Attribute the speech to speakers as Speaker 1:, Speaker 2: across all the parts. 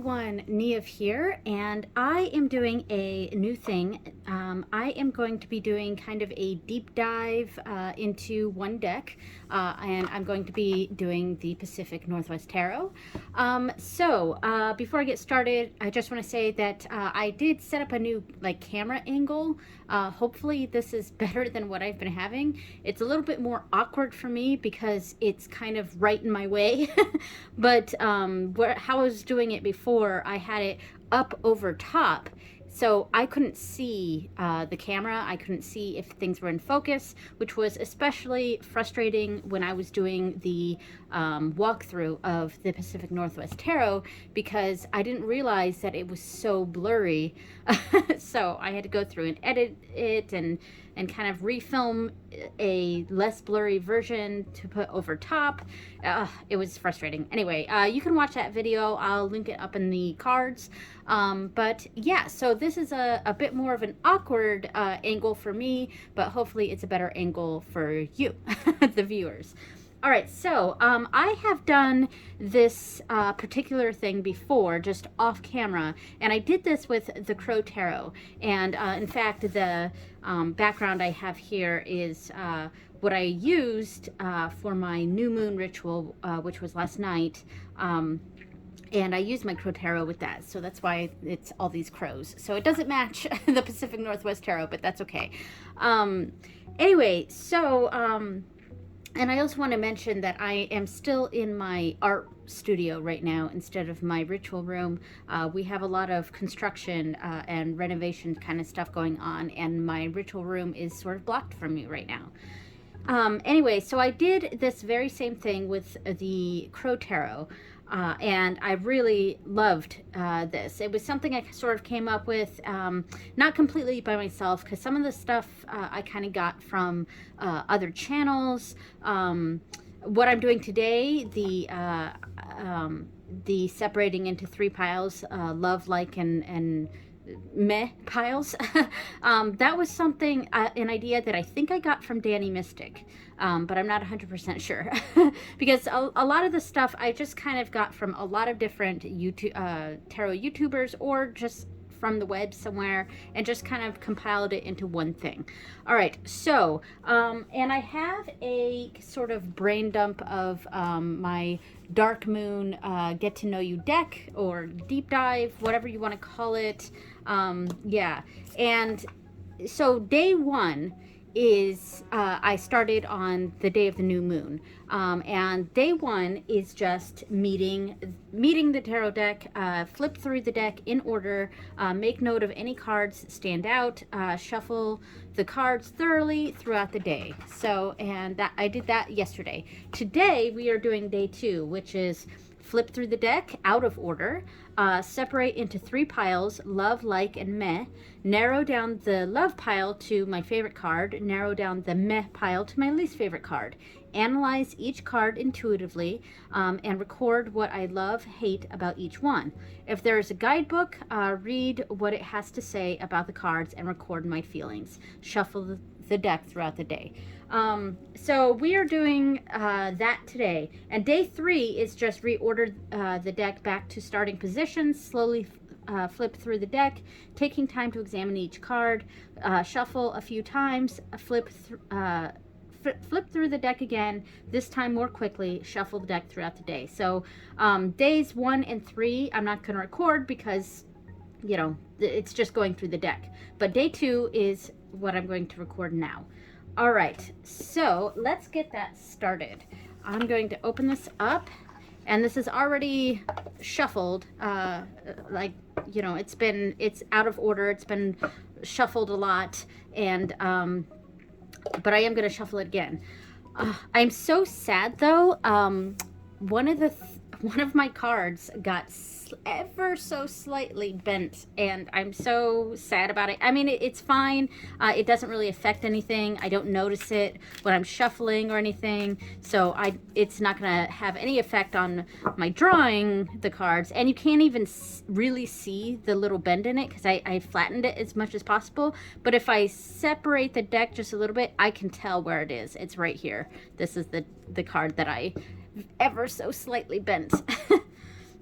Speaker 1: everyone, Niev here, and I am doing a new thing. I am going to be doing kind of a deep dive into one deck, and I'm going to be doing the Pacific Northwest Tarot. Before I get started, I just want to say that I did set up a new camera angle. Hopefully this is better than what I've been having. It's a little bit more awkward for me because it's kind of right in my way, but how I was doing it before, I had it up over top, so I couldn't see the camera. I couldn't see if things were in focus, which was especially frustrating when I was doing the walkthrough of the Pacific Northwest Tarot, because I didn't realize that it was so blurry. So I had to go through and edit it and kind of refilm a less blurry version to put over top. It was frustrating. Anyway, you can watch that video. I'll link it up in the cards. But yeah, so this is a bit more of an awkward angle for me, but hopefully it's a better angle for you, the viewers. All right, so I have done this particular thing before, just off camera, and I did this with the Crow Tarot. And in fact, the background I have here is what I used for my new moon ritual, which was last night. And I used my Crow Tarot with that, so that's why it's all these crows. So it doesn't match the Pacific Northwest Tarot, but that's okay. Anyway, so... and I also want to mention that I am still in my art studio right now instead of my ritual room. We have a lot of construction and renovation kind of stuff going on, and my ritual room is sort of blocked from me right now. Anyway, so I did this very same thing with the Crow Tarot. And I really loved this. It was something I sort of came up with, not completely by myself, because some of the stuff I kind of got from other channels. What I'm doing today, the separating into three piles, love, like, and meh piles, that was something, an idea that I think I got from Danny Mystic, but I'm not 100% sure. Because a lot of the stuff I just kind of got from a lot of different tarot YouTubers, or just from the web somewhere, and just kind of compiled it into one thing. All right, so and I have a sort of brain dump of my Dark Moon Get to Know You deck, or deep dive, whatever you want to call it. Yeah, and so day one is I started on the day of the new moon, and day one is just meeting the tarot deck, flip through the deck in order, make note of any cards that stand out, shuffle the cards thoroughly throughout the day. So, and that I did that yesterday. Today we are doing day two, which is flip through the deck out of order, separate into three piles, love, like, and meh, narrow down the love pile to my favorite card, narrow down the meh pile to my least favorite card, analyze each card intuitively, and record what I love, hate about each one. If there is a guidebook, read what it has to say about the cards and record my feelings. Shuffle the deck throughout the day. So we are doing that today, and day three is just reorder the deck back to starting positions, slowly flip through the deck, taking time to examine each card, shuffle a few times, flip through the deck again, this time more quickly, shuffle the deck throughout the day. So days 1 and 3 I'm not going to record because, you know, it's just going through the deck, but day 2 is what I'm going to record now. All right, so let's get that started. I'm going to open this up, and this is already shuffled, like, you know, it's out of order, it's been shuffled a lot, and but I am going to shuffle it again. I'm so sad though. One of my cards got ever so slightly bent, and I'm so sad about it. I mean, it's fine. It doesn't really affect anything. I don't notice it when I'm shuffling or anything, so it's not gonna have any effect on my drawing the cards. And you can't even really see the little bend in it because I flattened it as much as possible. But if I separate the deck just a little bit, I can tell where it is. It's right here. This is the card that I ever so slightly bent.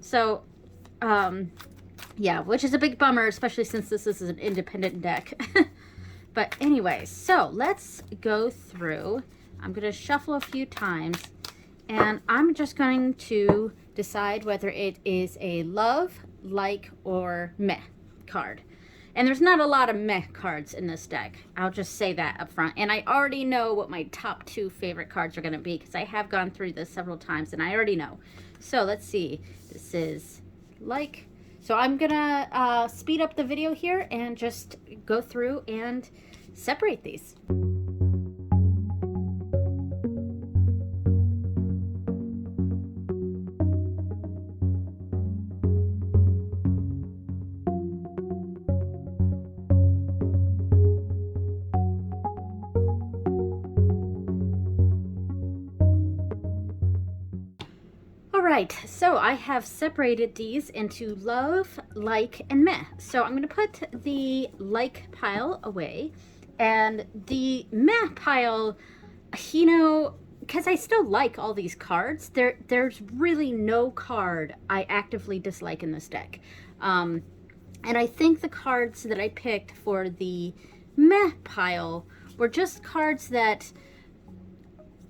Speaker 1: So Yeah, which is a big bummer, especially since this is an independent deck. But anyways, so let's go through. I'm going to shuffle a few times, and I'm just going to decide whether it is a love, like, or meh card. And there's not a lot of meh cards in this deck. I'll just say that up front. And I already know what my top 2 favorite cards are going to be, because I have gone through this several times, and I already know. So let's see. This is like... So I'm going to speed up the video here and just go through and separate these. Alright, so I have separated these into love, like, and meh. So I'm going to put the like pile away, and the meh pile, you know, because I still like all these cards, there's really no card I actively dislike in this deck. And I think the cards that I picked for the meh pile were just cards that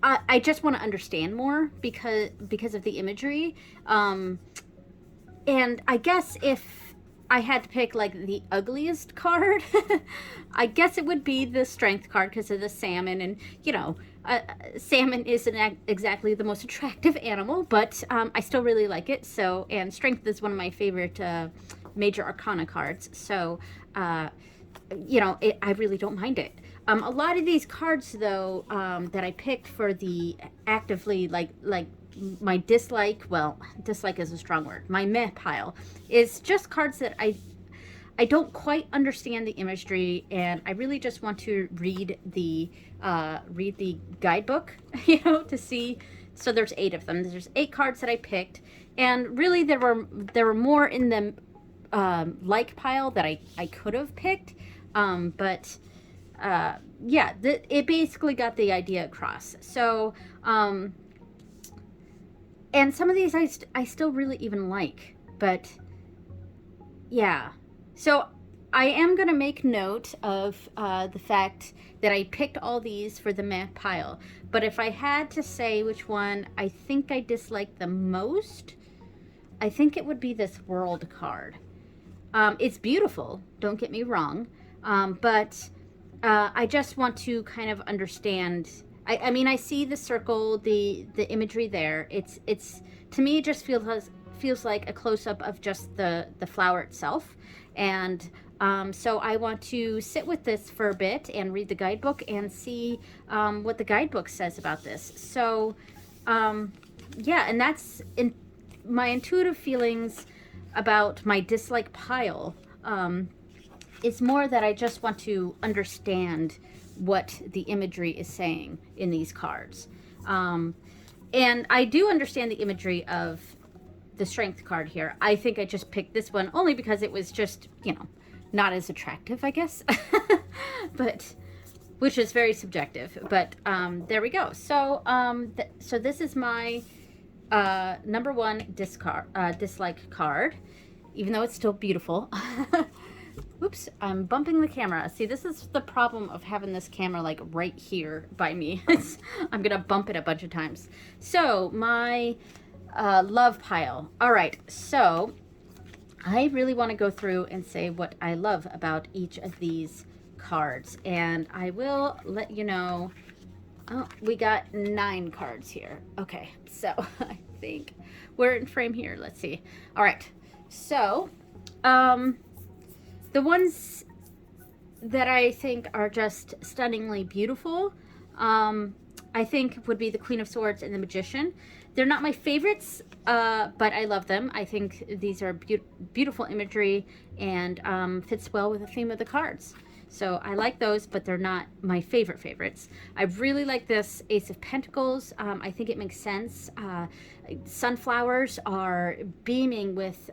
Speaker 1: I just want to understand more because of the imagery. And I guess if I had to pick like the ugliest card, I guess it would be the strength card because of the salmon. And, you know, salmon isn't exactly the most attractive animal, but I still really like it. So, and strength is one of my favorite major arcana cards. So, you know, I really don't mind it. A lot of these cards, though, that I picked for the actively, like my dislike, well, dislike is a strong word, my meh pile, is just cards that I don't quite understand the imagery, and I really just want to read the guidebook, you know, to see. So there's 8 of them. There's 8 cards that I picked, and really there were more in the like pile that I could have picked, but yeah, it basically got the idea across. So, and some of these I still really even like, but yeah. So I am going to make note of the fact that I picked all these for the meh pile. But if I had to say which one I think I dislike the most, I think it would be this world card. It's beautiful, don't get me wrong, but I just want to kind of understand. I mean, I see the circle, the imagery there. It's to me, it just feels like a close-up of just the flower itself. And so I want to sit with this for a bit and read the guidebook and see what the guidebook says about this. So yeah, and that's my intuitive feelings about my dislike pile. It's more that I just want to understand what the imagery is saying in these cards. And I do understand the imagery of the strength card here. I think I just picked this one only because it was just, you know, not as attractive, I guess. But, which is very subjective. But there we go. So, so this is my number 1 dislike card, even though it's still beautiful. Oops, I'm bumping the camera. See, this is the problem of having this camera like right here by me. I'm gonna bump it a bunch of times. So my love pile. All right, so I really want to go through and say what I love about each of these cards, and I will let you know. Oh, we got 9 cards here. Okay, so I think we're in frame here. Let's see. All right, so the ones that I think are just stunningly beautiful, I think would be the Queen of Swords and the Magician. They're not my favorites, but I love them. I think these are beautiful imagery and fits well with the theme of the cards. So I like those, but they're not my favorites. I really like this Ace of Pentacles. I think it makes sense. Sunflowers are beaming with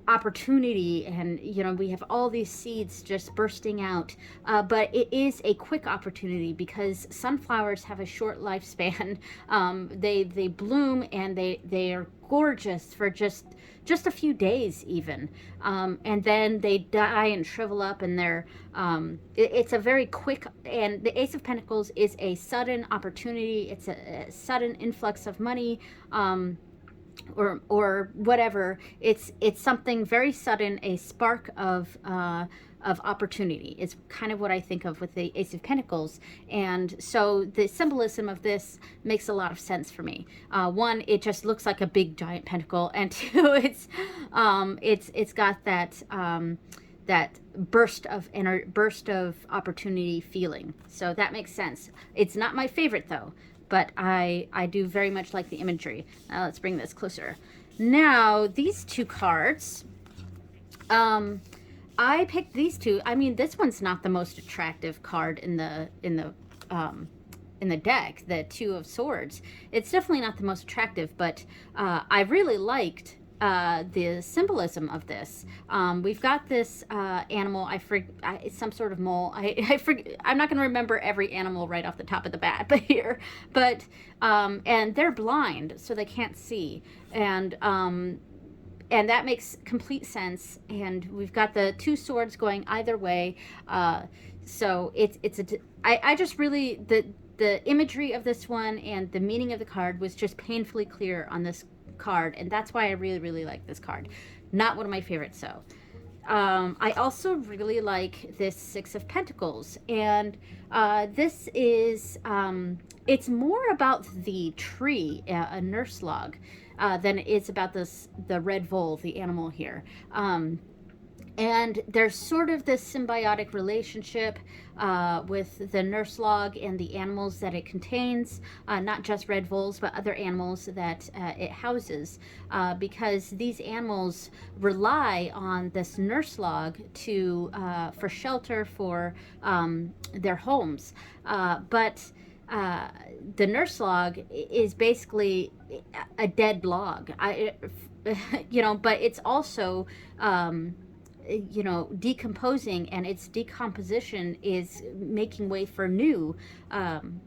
Speaker 1: opportunity, and we have all these seeds just bursting out, but it is a quick opportunity because sunflowers have a short lifespan. They bloom, and they are gorgeous for just a few days even, and then they die and shrivel up, and it's a very quick. And the Ace of Pentacles is a sudden opportunity. It's a sudden influx of money, or whatever. It's something very sudden, a spark of opportunity is kind of what I think of with the Ace of Pentacles. And so the symbolism of this makes a lot of sense for me. One, it just looks like a big giant pentacle, and two, it's got that burst of opportunity feeling. So that makes sense. It's not my favorite though, but I do very much like the imagery. Now let's bring this closer. Now these two cards, I picked these two. I mean, this one's not the most attractive card in the deck, the Two of Swords. It's definitely not the most attractive, but I really liked the symbolism of this. We've got this animal. It's some sort of mole. I'm not going to remember every animal right off the top of the bat, and they're blind, so they can't see, and that makes complete sense. And we've got the two swords going either way. So I just really, the imagery of this one and the meaning of the card was just painfully clear on this card, and that's why I really, really like this card. Not one of my favorites, though. I also really like this Six of Pentacles, and this is, it's more about the tree, a nurse log, than it is about the red vole, the animal here. And there's sort of this symbiotic relationship with the nurse log and the animals that it contains, not just red voles, but other animals that it houses, because these animals rely on this nurse log for shelter for their homes. But the nurse log is basically a dead log. But it's also decomposing, and its decomposition is making way for new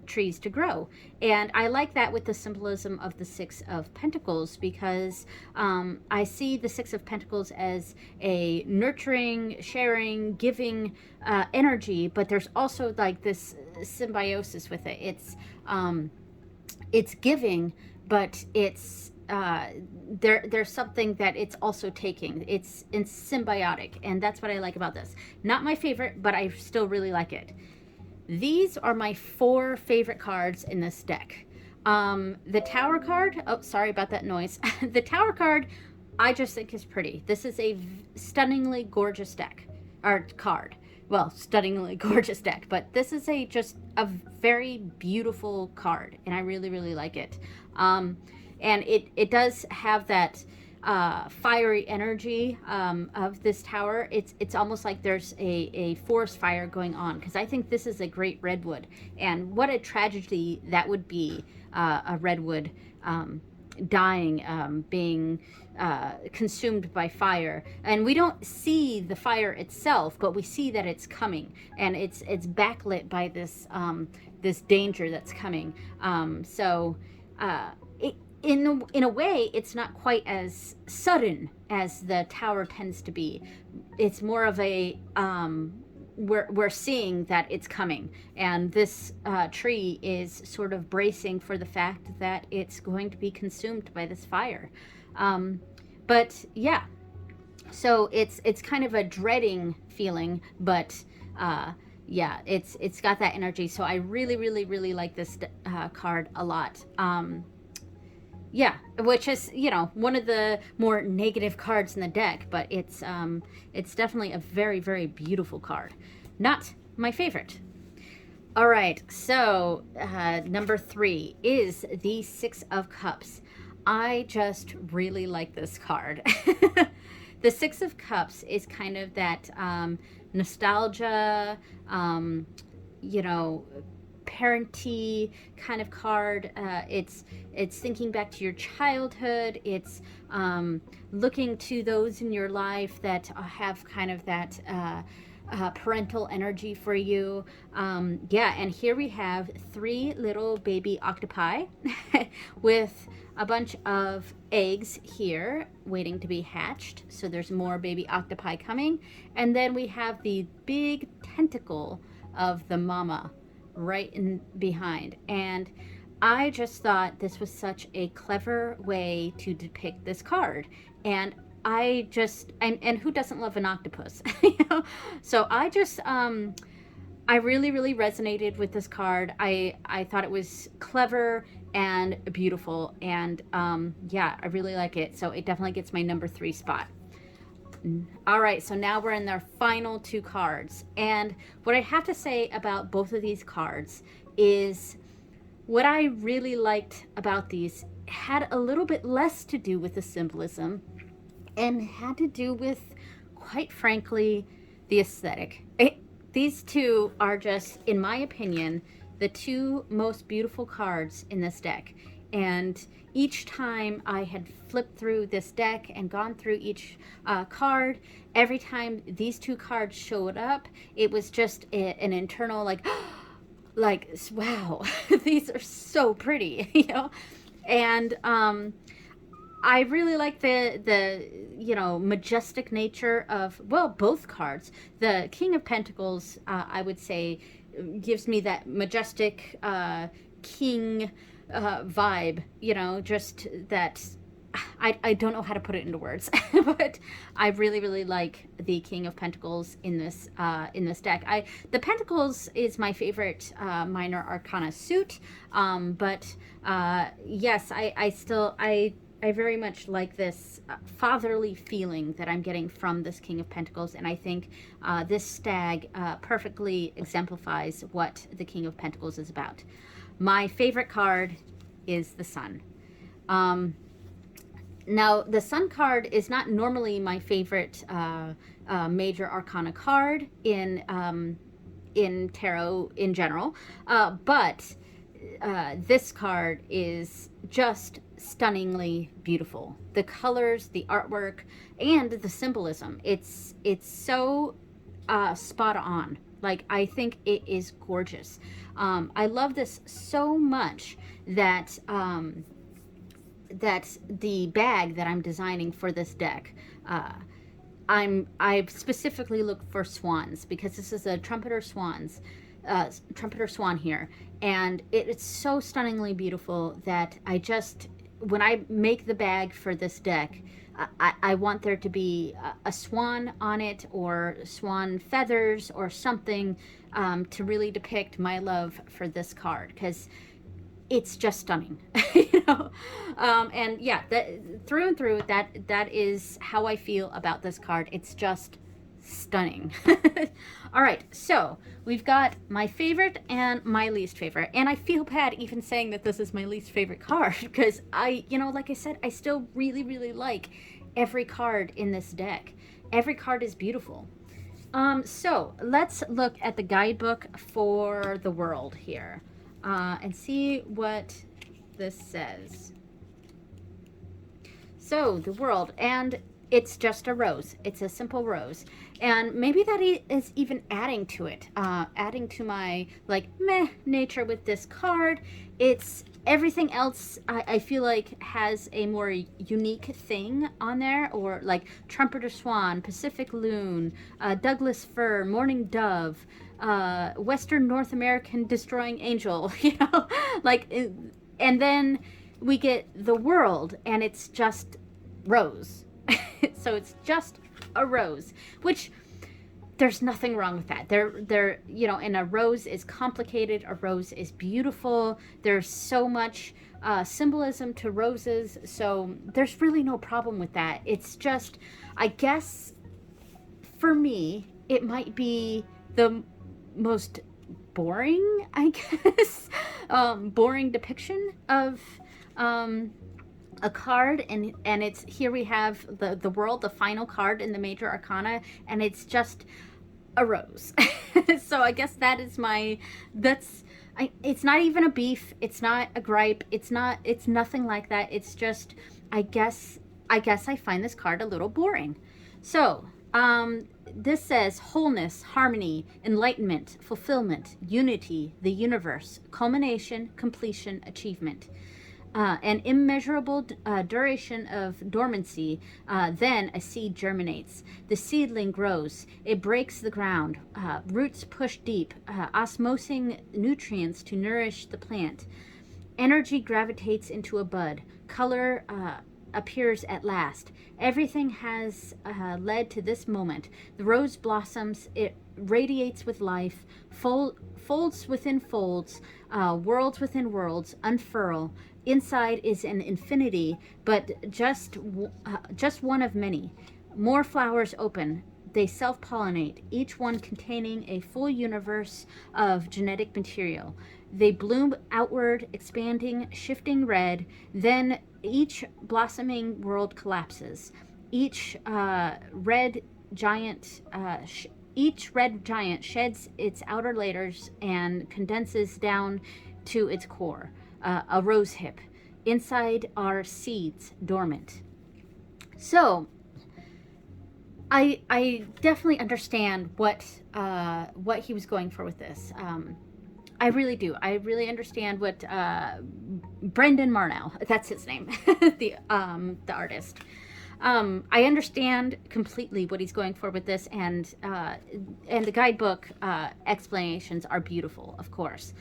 Speaker 1: trees to grow. And I like that with the symbolism of the Six of Pentacles, because I see the Six of Pentacles as a nurturing, sharing, giving energy, but there's also like this symbiosis with it. It's giving, but there's something that it's also taking. It's symbiotic, and that's what I like about this. Not my favorite, but I still really like it. These are my 4 favorite cards in this deck. The Tower card, oh, sorry about that noise. The Tower card, I just think is pretty. This is a stunningly gorgeous deck, or card. Well, stunningly gorgeous deck, but this is just a very beautiful card, and I really, really like it. And it does have that fiery energy of this tower. It's almost like there's a forest fire going on, because I think this is a great redwood. And what a tragedy that would be, a redwood dying, being consumed by fire. And we don't see the fire itself, but we see that it's coming, and it's backlit by this danger that's coming. In a way, it's not quite as sudden as the tower tends to be. It's more of a we're seeing that it's coming, and this tree is sort of bracing for the fact that it's going to be consumed by this fire. But yeah, so it's kind of a dreading feeling, but yeah, it's got that energy. So I really, really, really like this card a lot. Yeah, which is, one of the more negative cards in the deck, but it's definitely a very, very beautiful card. Not my favorite. All right, so number 3 is the Six of Cups. I just really like this card. The Six of Cups is kind of that nostalgia, parenty kind of card. It's thinking back to your childhood. It's looking to those in your life that have kind of that parental energy for you. Yeah, and here we have 3 little baby octopi with a bunch of eggs here waiting to be hatched. So there's more baby octopi coming. And then we have the big tentacle of the mama right in behind. And I just thought this was such a clever way to depict this card. And I just, and who doesn't love an octopus? You know? So I really, really resonated with this card. I thought it was clever and beautiful, and yeah, I really like it. So it definitely gets my number 3 spot. All right, so now we're in their final 2 cards. And what I have to say about both of these cards is what I really liked about these had a little bit less to do with the symbolism and had to do with, quite frankly, the aesthetic. These 2 are just, in my opinion, the 2 most beautiful cards in this deck. And each time I had flipped through this deck and gone through each card, every time these 2 cards showed up, it was just an internal like, wow, these are so pretty, you know? And I really like the you know, majestic nature of, well, both cards. The King of Pentacles, I would say, gives me that majestic king vibe, you know, just that. I don't know how to put it into words, but I really, really like the King of Pentacles in this deck. The Pentacles is my favorite minor arcana suit, but yes, I very much like this fatherly feeling that I'm getting from this King of Pentacles, and I think this stag perfectly exemplifies what the King of Pentacles is about. My favorite card is the Sun. Now, the Sun card is not normally my favorite major arcana card in tarot in general, but this card is just stunningly beautiful. The colors, the artwork, and the symbolism. It's so spot on. Like, I think it is gorgeous. I love this so much that that the bag that I'm designing for this deck, I specifically look for swans, because this is a trumpeter swan here, and it's so stunningly beautiful that I just, when I make the bag for this deck, I want there to be a swan on it, or swan feathers, or something to really depict my love for this card, because it's just stunning. You know? And yeah, through and through, that is how I feel about this card. It's just stunning. All right, so we've got my favorite and my least favorite, and I feel bad even saying that this is my least favorite card, because you know, like I said, I still really, really like every card in this deck. Every card is beautiful. So let's look at the guidebook for the world here, and see what this says. So the world, and it's just a rose. It's a simple rose. And maybe that is even adding to it, adding to my, like, meh nature with this card. It's everything else, I feel like, has a more unique thing on there, or like trumpeter swan, Pacific loon, Douglas fir, mourning dove, Western North American destroying angel, you know, like, and then we get the world, and it's just rose. So it's just a rose, which there's nothing wrong with that. There, you know, and a rose is complicated. A rose is beautiful. There's so much symbolism to roses, so there's really no problem with that. It's just, I guess, for me, it might be the most boring, I guess, boring depiction of a card, and it's, here we have the world, the final card in the major arcana, and it's just a rose. So I guess that's It's not even a beef. It's not a gripe. It's nothing like that. It's just, I guess, I find this card a little boring. So, this says wholeness, harmony, enlightenment, fulfillment, unity, the universe, culmination, completion, achievement. An immeasurable duration of dormancy, then a seed germinates. The seedling grows. It breaks the ground. Roots push deep, osmosing nutrients to nourish the plant. Energy gravitates into a bud. Color appears at last. Everything has led to this moment. The rose blossoms. It radiates with life. Folds within folds. Worlds within worlds unfurl. Inside is an infinity, but just one of many. More flowers open. They self-pollinate, each one containing a full universe of genetic material. They bloom outward, expanding, shifting red. Then each blossoming world collapses. Red giant each red giant sheds its outer layers and condenses down to its core, a rose hip. Inside are seeds dormant. So I definitely understand what he was going for with this. I really do. I really understand what Brendan Marnell, that's his name, the artist. I understand completely what he's going for with this, and the guidebook explanations are beautiful, of course.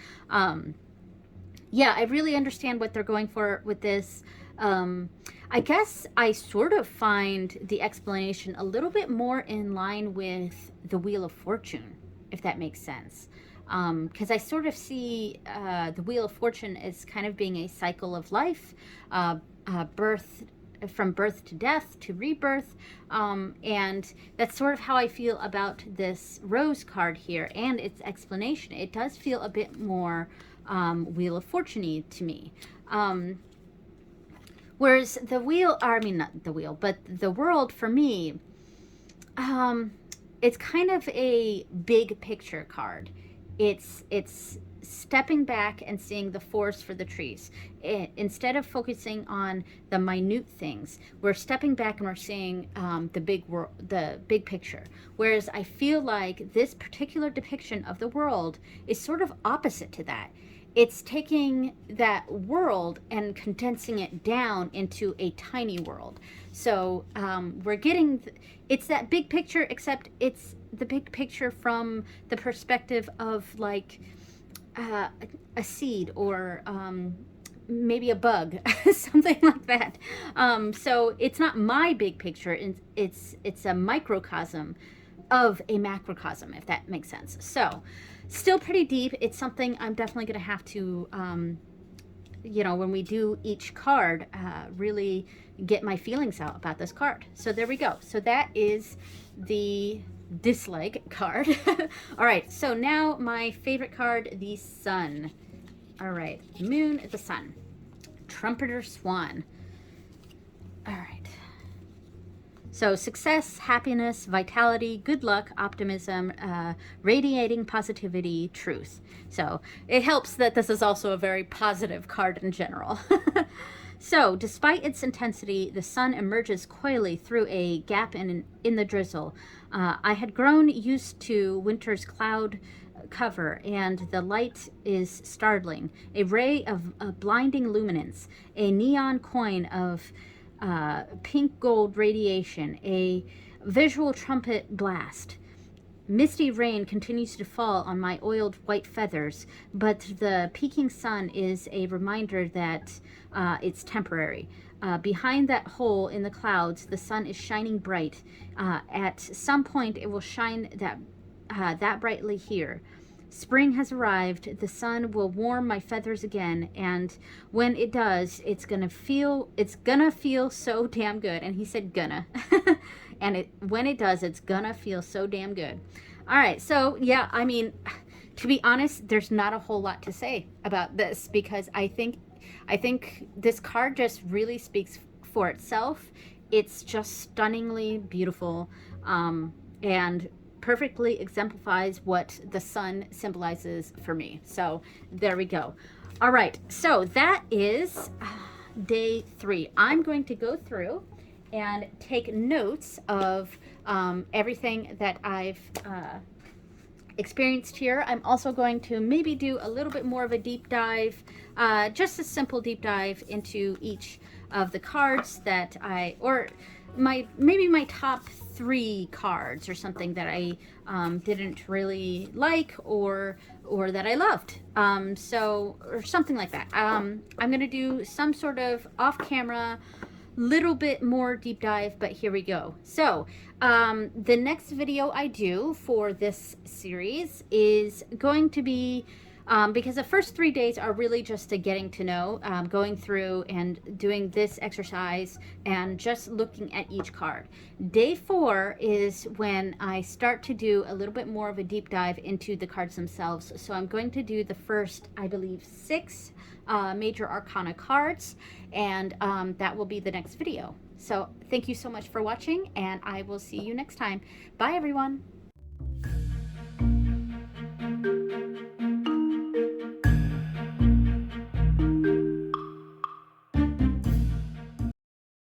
Speaker 1: Yeah, I really understand what they're going for with this. I guess I sort of find the explanation a little bit more in line with the Wheel of Fortune, if that makes sense. Because I sort of see the Wheel of Fortune as kind of being a cycle of life, birth, from birth to death to rebirth, and that's sort of how I feel about this rose card here and its explanation. It does feel a bit more Wheel of Fortune-y to me. Whereas the wheel, or I mean not the wheel, but the world for me, it's kind of a big picture card. It's stepping back and seeing the forest for the trees. Instead of focusing on the minute things, we're stepping back and we're seeing the big picture. Whereas I feel like this particular depiction of the world is sort of opposite to that. It's taking that world and condensing it down into a tiny world. So we're getting, it's that big picture, except it's the big picture from the perspective of like a seed or maybe a bug, something like that. So it's not my big picture, it's a microcosm of a macrocosm, if that makes sense. So still pretty deep. It's something I'm definitely going to have to, when we do each card, really get my feelings out about this card. So there we go. So that is the dislike card. All right, so now my favorite card, the Sun. All right, Moon, the Sun. Trumpeter Swan. All right. So success, happiness, vitality, good luck, optimism, radiating positivity, truth. So it helps that this is also a very positive card in general. So despite its intensity, the sun emerges coyly through a gap in the drizzle. I had grown used to winter's cloud cover, and the light is startling. A ray of blinding luminance, a neon coin of pink gold radiation, a visual trumpet blast. Misty rain continues to fall on my oiled white feathers, but the peaking sun is a reminder that it's temporary. Behind that hole in the clouds, the sun is shining bright. At some point, it will shine that brightly here. Spring has arrived. The sun will warm my feathers again, and when it does, it's gonna feel so damn good. And he said gonna. And when it does, it's gonna feel so damn good. All right, so yeah, I mean, to be honest, there's not a whole lot to say about this, because I think this card just really speaks for itself. It's just stunningly beautiful, and perfectly exemplifies what the sun symbolizes for me. So there we go. All right, so that is day 3. I'm going to go through and take notes of everything that I've experienced here. I'm also going to maybe do a little bit more of a deep dive, just a simple deep dive into each of the cards that or maybe my top 3 cards or something that I didn't really like or that I loved. Or something like that. I'm going to do some sort of off-camera, little bit more deep dive, but here we go. So the next video I do for this series is going to be because the first 3 days are really just a getting to know, going through and doing this exercise and just looking at each card. Day 4 is when I start to do a little bit more of a deep dive into the cards themselves. So I'm going to do the first, I believe, 6 major arcana cards, and that will be the next video. So thank you so much for watching, and I will see you next time. Bye, everyone.